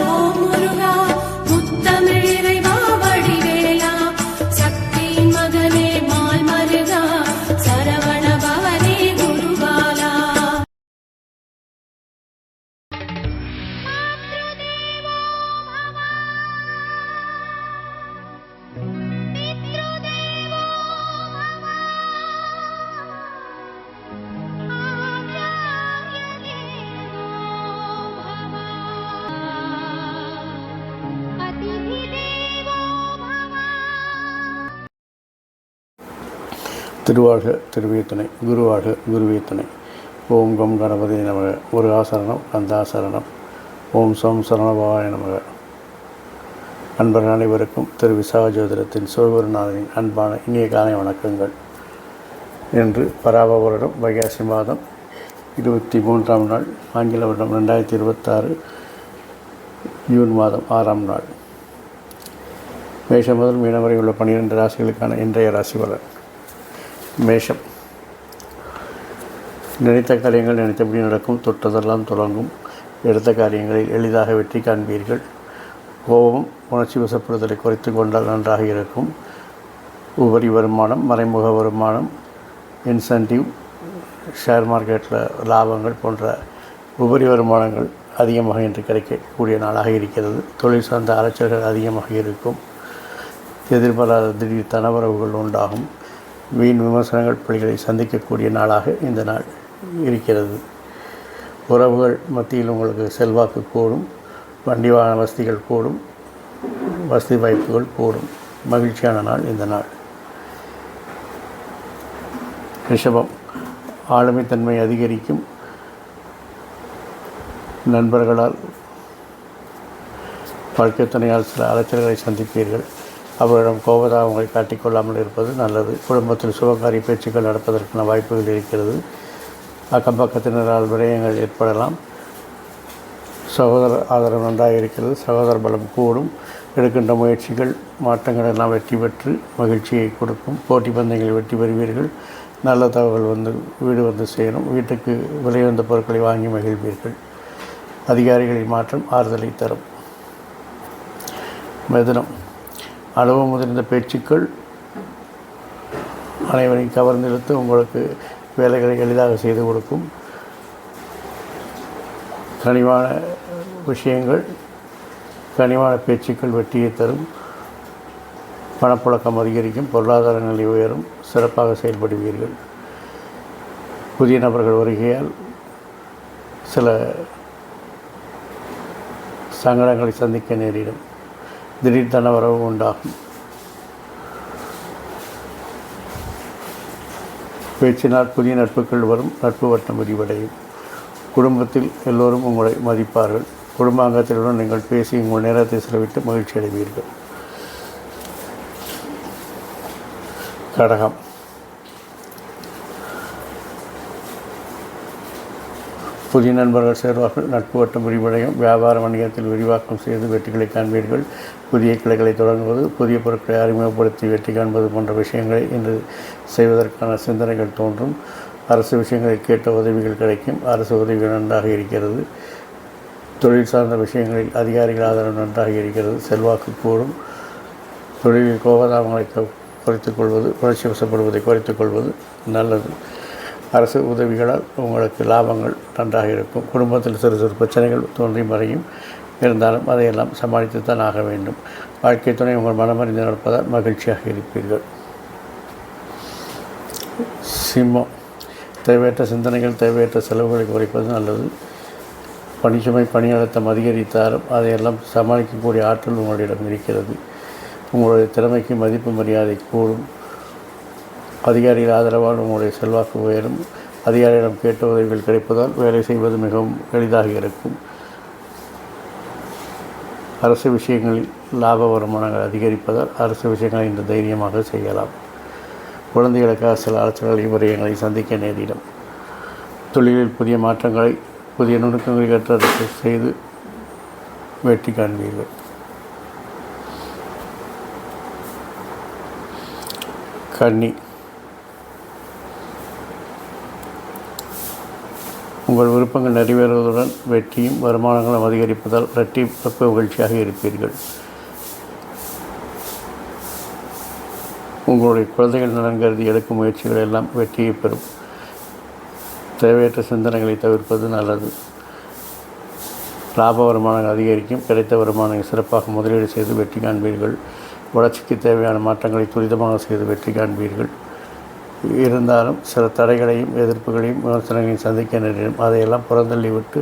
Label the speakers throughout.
Speaker 1: ஓம் முருகா முத்தமிழ் இறைவா வடிவேலா சக்தியின் மகனே மால் மருகா சரவண பவனே குருபாலா.
Speaker 2: திருவாழ்க திருவே துணை, குருவாழ்க குருவே துணை. ஓம் கம் கணபதி நமக. முருகாசரணம், கந்தாசரணம். ஓம் சம் சரணபவாய நமக. அன்பர்கள் அனைவருக்கும் திரு விசாக ஜோதிடத்தின் சிவகுருநாதனின் அன்பான இனிய காலை வணக்கங்கள். இன்று பராப வருடம் வைகாசி மாதம் 23ஆம் நாள், ஆங்கில வருடம் 2026 ஜூன் மாதம் 6ஆம் நாள். மேஷம் முதல் மீனம் வரை உள்ள 12 ராசிகளுக்கான இன்றைய ராசி பலன். மேஷம். நினைத்த காரியங்கள் நினைத்தபடி நடக்கும். தொட்டதெல்லாம் தொடங்கும். எடுத்த காரியங்களில் எளிதாக வெற்றி காண்பீர்கள். கோபம் உணர்ச்சி வசப்படுதலை குறைத்து கொண்டால் நன்றாக இருக்கும். உபரி வருமானம், மறைமுக வருமானம், இன்சென்டிவ், ஷேர் மார்க்கெட்டில் லாபங்கள் போன்ற உபரி வருமானங்கள் அதிகமாக இன்று கிடைக்கக்கூடிய நாளாக இருக்கிறது. தொழில் சார்ந்த அலைச்சல்கள் அதிகமாக இருக்கும். எதிர்பாராத திடீர் தனவரவுகள் உண்டாகும். வீண் விமர்சனங்கள் பள்ளிகளை சந்திக்கக்கூடிய நாளாக இந்த நாள் இருக்கிறது. உறவுகள் மத்தியில் உங்களுக்கு செல்வாக்கு கூடும். வண்டி வாகன வசதிகள் கூடும். வசதி வாய்ப்புகள் கூடும். மகிழ்ச்சியான நாள் இந்த நாள். ரிஷபம். ஆளுமைத்தன்மை அதிகரிக்கும். நண்பர்களால் வாழ்க்கை துணையால் சில அலைச்சல்களை சந்திப்பீர்கள். அவரிடம் கோபதாபங்களை காட்டிக்கொள்ளாமல் இருப்பது நல்லது. குடும்பத்தில் சுபகாரிய பேச்சுக்கள் நடப்பதற்கான வாய்ப்புகள் இருக்கிறது. அக்கம் பக்கத்தினரால் விரயங்கள் ஏற்படலாம். சகோதர ஆதரவு நன்றாக இருக்கிறது. சகோதர பலம் கூடும். எடுக்கின்ற முயற்சிகள் மாற்றங்கள் எல்லாம் வெற்றி பெற்று மகிழ்ச்சியை கொடுக்கும். போட்டி பந்தயங்களில் வெற்றி பெறுவீர்கள். நல்ல தகவல் வீடு வந்து சேரும். வீட்டுக்கு விலை வந்த பொருட்களை வாங்கி மகிழ்வீர்கள். அதிகாரிகளின் மாற்றம் ஆறுதலை தரும். மிதுனம். அளவு முதிர்ந்த பேச்சுக்கள் அனைவரையும் கவர்ந்தெடுத்து உங்களுக்கு வேலைகளை எளிதாக செய்து கொடுக்கும். கனிவான விஷயங்கள், கனிவான பேச்சுக்கள் வெற்றியை தரும். பணப்புழக்கம் அதிகரிக்கும். பொருளாதார நிலை உயரும். சிறப்பாக செயல்படுவீர்கள். புதிய நபர்கள் வருகையால் சில சங்கடங்களை சந்திக்க நேரிடும். திடீர் தனவரவு உண்டாகும். பேச்சினால் புதிய நட்புகள் வரும். நட்பு வட்டம் விரிவடையும். குடும்பத்தில் எல்லோரும் உங்களை மதிப்பார்கள். குடும்பாங்கத்திலுடன் நீங்கள் பேசி உங்கள் நேரத்தை செலவிட்டு மகிழ்ச்சி அடைவீர்கள். கடகம். புதிய நண்பர்கள் சேர்வார்கள். நட்பு வட்டம் விரிவடையும். வியாபார வணிகத்தில் விரிவாக்கம் செய்து வெற்றிகளை காண்பீர்கள். புதிய கிளைகளை தொடங்குவது, புதிய பொருட்களை அறிமுகப்படுத்தி வெற்றி காண்பது போன்ற விஷயங்களை இன்று செய்வதற்கான சிந்தனைகள் தோன்றும். அரசு விஷயங்களில் கேட்ட உதவிகள் கிடைக்கும். அரசு உதவிகள் நன்றாக இருக்கிறது. தொழில் சார்ந்த விஷயங்களில் அதிகாரிகள் ஆதரவு நன்றாக இருக்கிறது. செல்வாக்கு கூடும். தொழிலில் கோபதாபங்களை குறைத்துக் கொள்வது, உணர்ச்சி வசப்படுவதை குறைத்துக் கொள்வது நல்லது. அரசு உதவிகளால் உங்களுக்கு லாபங்கள் நன்றாக இருக்கும். குடும்பத்தில் சிறு சிறு பிரச்சனைகள் தோன்றி மறையும். இருந்தாலும் அதையெல்லாம் சமாளித்து தான் ஆக வேண்டும். வாழ்க்கை துணை உங்கள் மனமறிந்து நடப்பதால் மகிழ்ச்சியாக இருப்பீர்கள். சிம்மம். தேவையற்ற சிந்தனைகள், தேவையற்ற செலவுகளை குறைப்பது நல்லது. பணிச்சுமை, பணி அழுத்தம் அதிகரித்தாலும் அதையெல்லாம் சமாளிக்கக்கூடிய ஆற்றல் உங்களிடம் இருக்கிறது. உங்களுடைய திறமைக்கு மதிப்பு மரியாதை கூடும். அதிகாரிகள் ஆதரவால் உங்களுடைய செல்வாக்கு உயரும். அதிகாரியிடம் கேட்ட உதவிகள் கிடைப்பதால் வேலை செய்வது மிகவும் எளிதாக இருக்கும். அரசு விஷயங்களில் லாப வருமானங்கள் அதிகரிப்பதால் அரசு விஷயங்களை இன்று தைரியமாக செய்யலாம். குழந்தைகளுக்காக சில அலைச்சல்களை விரயங்களை சந்திக்க நேரிடும். தொழிலில் புதிய மாற்றங்களை, புதிய நுணுக்கங்களை கற்றறிக்கை செய்து வெற்றி காண்பீர்கள். கன்னி. உங்கள் விருப்பங்கள் நிறைவேறுவதுடன் வெற்றியும் வருமானங்களும் அதிகரிப்பதால் இரட்டிப்பு மகிழ்ச்சியாக இருப்பீர்கள். உங்களுடைய குழந்தைகள் நலன் கருதி எடுக்கும் முயற்சிகள் எல்லாம் வெற்றியை பெறும். தேவையற்ற சிந்தனைகளை தவிர்ப்பது நல்லது. லாப வருமானங்கள் அதிகரிக்கும். கிடைத்த வருமானங்களை சிறப்பாக முதலீடு செய்து வெற்றி காண்பீர்கள். வளர்ச்சிக்கு தேவையான மாற்றங்களை துரிதமாக செய்து வெற்றி காண்பீர்கள். இருந்தாலும் சில தடைகளையும் எதிர்ப்புகளையும் விமர்சனங்களையும் சந்திக்க நேரிடும். அதையெல்லாம் புறந்தள்ளிவிட்டு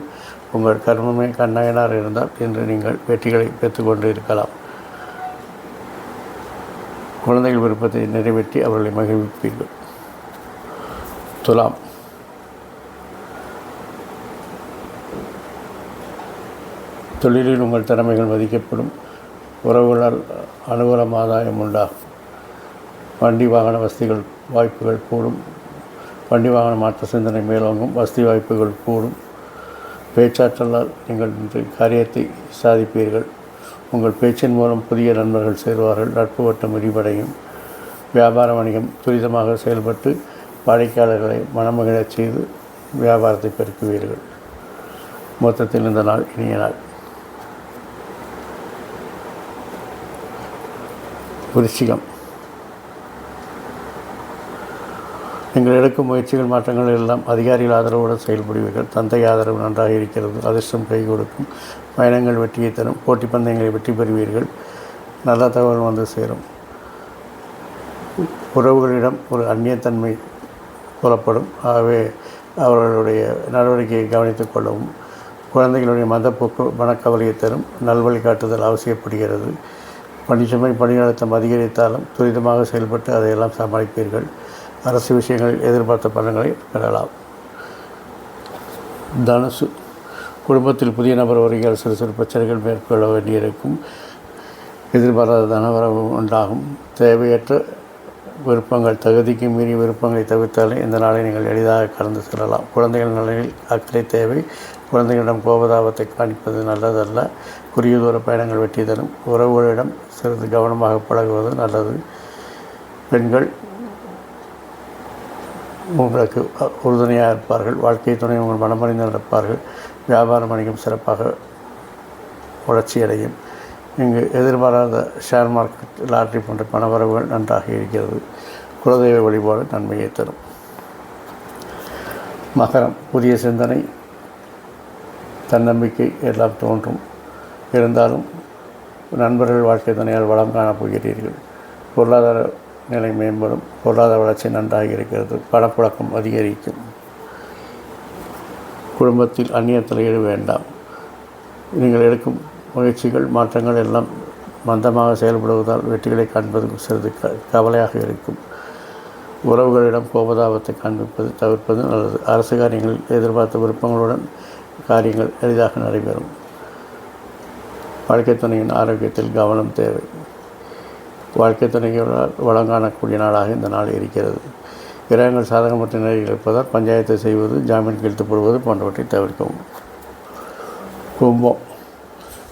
Speaker 2: உங்கள் கர்மமே கண்ணயனார் இருந்தால் இன்று நீங்கள் வெற்றிகளை பெற்றுக்கொண்டு இருக்கலாம். குழந்தைகள் விருப்பத்தை நிறைவேற்றி அவர்களை மகிழ்விப்பீர்கள். துலாம். தொழிலில் உங்கள் திறமைகள் மதிக்கப்படும். உறவுகளால் அனுகூலம் ஆதாயம் உண்டாகும். வண்டி வாகன வசதிகள் வாய்ப்புகள் கூடும். வண்டி வாகன மாற்ற சிந்தனை மேலோங்கும். வசதி வாய்ப்புகள் கூடும். பேச்சாற்றலால் நீங்கள் இன்று காரியத்தை சாதிப்பீர்கள். உங்கள் பேச்சின் மூலம் புதிய நண்பர்கள் சேருவார்கள். நட்பு வட்டம் விரிவடையும். வியாபார வணிகம் துரிதமாக செயல்பட்டு வாடிக்கையாளர்களை மனமகிழச் செய்து வியாபாரத்தை பெருக்குவீர்கள். மொத்தத்தில் இந்த நாள் இனிய நாள். விருச்சிகம். நீங்கள் எடுக்கும் முயற்சிகள் மாற்றங்கள் எல்லாம் அதிகாரிகள் ஆதரவுடன் செயல்படுவீர்கள். தந்தை ஆதரவு நன்றாக இருக்கிறது. அதிர்ஷ்டம் கை கொடுக்கும். பயணங்கள் வெற்றியை தரும். போட்டி பந்தயங்களை வெற்றி பெறுவீர்கள். நல்ல தகவல் வந்து சேரும். உறவுகளிடம் ஒரு அந்நியத்தன்மை புலப்படும். ஆகவே அவர்களுடைய நடவடிக்கையை கவனித்துக் கொள்ளவும். குழந்தைகளுடைய மதப்போக்கு மனக்கவலையை தரும். நல்வழி காட்டுதல் அவசியப்படுகிறது. பணிச்சுமை பணி அழுத்தம் அதிகரித்தாலும் துரிதமாக செயல்பட்டு அதையெல்லாம் சமாளிப்பீர்கள். அரசு விஷயங்களில் எதிர்பார்த்த பலன்களை பெறலாம். தனுசு. குடும்பத்தில் புதிய நபர் வருகையால் சிறு சிறு பிரச்சனைகள் மேற்கொள்ள வேண்டியிருக்கும். எதிர்பாராத தனவரவு உண்டாகும். தேவையற்ற விருப்பங்கள் தகுதிக்கு மீறிய விருப்பங்களை தவிர்த்தாலே இந்த நாளை நீங்கள் எளிதாக கடந்து செல்லலாம். குழந்தைகள் நலனில் அக்கறை தேவை. குழந்தைகளிடம் கோபதாபத்தை காணிப்பது நல்லதல்ல. குறுகிய தூர பயணங்கள் வெற்றி தரும். உறவுகளிடம் சிறிது கவனமாக பழகுவது நல்லது. பெண்கள் உங்களுக்கு உறுதுணையாக இருப்பார்கள். வாழ்க்கை துணை உங்கள் மனமறிந்து நடப்பார்கள். வியாபார வணிகம் சிறப்பாக வளர்ச்சியடையும். இங்கு எதிர்பாராத ஷேர் மார்க்கெட் லாட்டரி போன்ற பணவரவுகள் நன்றாக இருக்கிறது. குலதெய்வ வழிபாடு நன்மையை தரும். மகரம். புதிய சிந்தனை தன்னம்பிக்கை எல்லாம் தோன்றும். இருந்தாலும் நண்பர்கள் வாழ்க்கை துணையால் வளம் காணப்போகிறீர்கள். பொருளாதார நிலை மேம்படும். பொருளாதார வளர்ச்சி நன்றாக இருக்கிறது. பணப்புழக்கம் அதிகரிக்கும். குடும்பத்தில் அந்நிய தலையீடு வேண்டாம். நீங்கள் எடுக்கும் முயற்சிகள் மாற்றங்கள் எல்லாம் மந்தமாக செயல்படுவதால் வெற்றிகளை காண்பது சிறிது கவலையாக இருக்கும். உறவுகளிடம் கோபதாபத்தை காண்பிப்பது தவிர்ப்பது நல்லது. அரசு காரியங்களில் எதிர்பார்த்த விருப்பங்களுடன் காரியங்கள் எளிதாக நடைபெறும். வாழ்க்கை துணையின் ஆரோக்கியத்தில் கவனம் தேவை. வாழ்க்கை துணைகளால் வளம் காணக்கூடிய நாளாக இந்த நாள் இருக்கிறது. கிரகங்கள் சாதகமற்ற நிலையில் இருப்பதால் பஞ்சாயத்தை செய்வது, ஜாமீன் கையெழுத்துப்படுவது போன்றவற்றை தவிர்க்கவும். கும்பம்.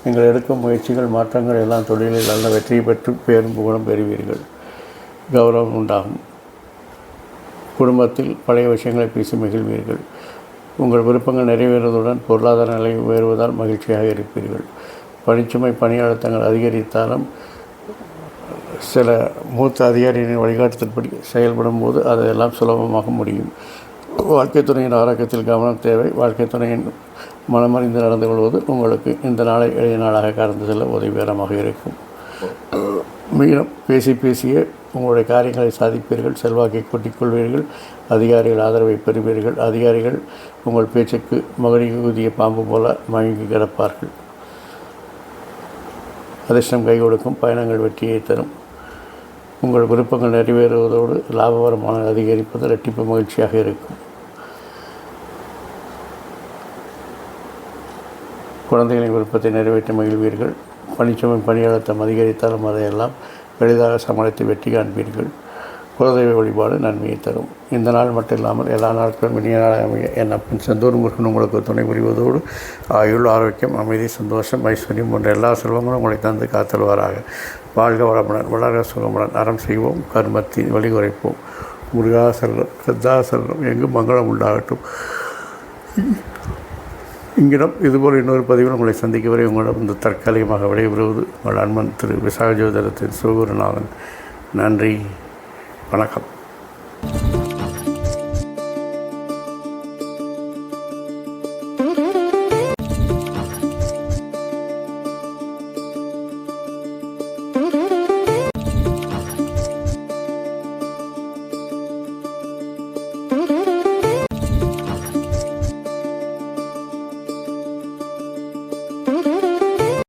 Speaker 2: நீங்கள் எடுக்கும் முயற்சிகள் மாற்றங்கள் எல்லாம் தொழிலில் நல்ல வெற்றி பெற்று பேரும் புகழும் பெறுவீர்கள். கௌரவம் உண்டாகும். குடும்பத்தில் பழைய விஷயங்களை பேசி மகிழ்வீர்கள். உங்கள் விருப்பங்கள் நிறைவேறுவதுடன் பொருளாதார நிலை உயர்வதால் மகிழ்ச்சியாக இருப்பீர்கள். பணிச்சுமை பணி அழுத்தங்கள் அதிகரித்தாலும் சில மூத்த அதிகாரிகளின் வழிகாட்டுதல்படி செயல்படும் போது அதையெல்லாம் சுலபமாக முடியும். வாழ்க்கை துணையின் ஆரோக்கியத்தில் கவனம் தேவை. வாழ்க்கை துணையின் மனமறிந்து நடந்து கொள்வது உங்களுக்கு இந்த நாளை எளிய நாளாக கடந்து செல்ல உதவிகரமாக இருக்கும். மீண்டும் பேசிய உங்களுடைய காரியங்களை சாதிப்பீர்கள். செல்வாக்கை கூட்டிக்கொள்வீர்கள். அதிகாரிகள் ஆதரவை பெறுவீர்கள். அதிகாரிகள் உங்கள் பேச்சுக்கு மகனிக்கு ஊதிய பாம்பு போல மயங்கி கிடப்பார்கள். அதிர்ஷ்டம் கை கொடுக்கும். பயணங்கள் வெற்றியை தரும். உங்கள் விருப்பங்கள் நிறைவேறுவதோடு லாப வருமானம் அதிகரிப்பது இரட்டிப்பு மகிழ்ச்சியாக இருக்கும். குழந்தைகளின் விருப்பத்தை நிறைவேற்ற மகிழ்வீர்கள். பணிச்சுமை பணி அழுத்தம் அதிகரித்தாலும் அதையெல்லாம் எளிதாக சமாளித்து வெற்றி காண்பீர்கள். குலதெய்வ வழிபாடு நன்மையை தரும். இந்த நாள் மட்டும் இல்லாமல் எல்லா நாட்களும் இனிய நாளாக அமைய என் அப்பன் செந்தூர் முருகன் உங்களுக்கு துணை புரிவதோடு ஆயுள், ஆரோக்கியம், அமைதி, சந்தோஷம், ஐஸ்வர்யம் போன்ற எல்லா செல்வங்களும் உங்களை தந்து காத்தல்வாராக. வாழ்க வளமுடன், வளர சுகமுடன். அறம் செய்வோம், கர்மத்தின் வழி குறைப்போம். முருகா செல்வம், சித்தா செல்வம், எங்கும் மங்களம் உண்டாகட்டும். இங்கிடம் இதுபோல் இன்னொரு பதிவில் உங்களை சந்திக்க வரை உங்களிடம் இந்த தற்காலிகமாக விடைபெறுவது உங்கள் அன்பன் திரு விசாக ஜோதிடத்தின் சிவகுருநாதன். நன்றி, வணக்கம்.